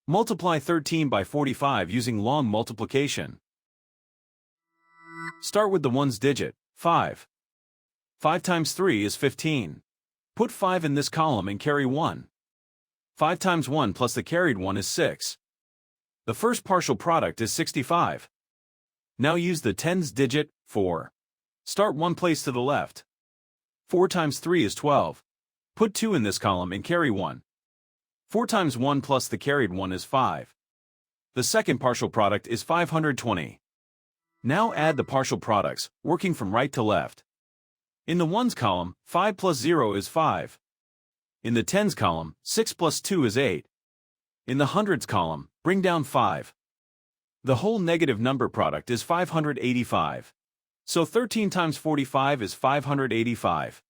Multiply 13 by 45 using long multiplication. Start with the ones digit, 5. 5 times 3 is 15. Put 5 in this column and carry 1. 5 times 1 plus the carried 1 is 6. The first partial product is 65. Now use the tens digit, 4. Start one place to the left. 4 times 3 is 12. Put 2 in this column and carry 1. 4 times 1 plus the carried 1 is 5. The second partial product is 520. Now add the partial products, working from right to left. In the ones column, 5 plus 0 is 5. In the tens column, 6 plus 2 is 8. In the hundreds column, bring down 5. The whole negative number product is 585. So 13 times 45 is 585.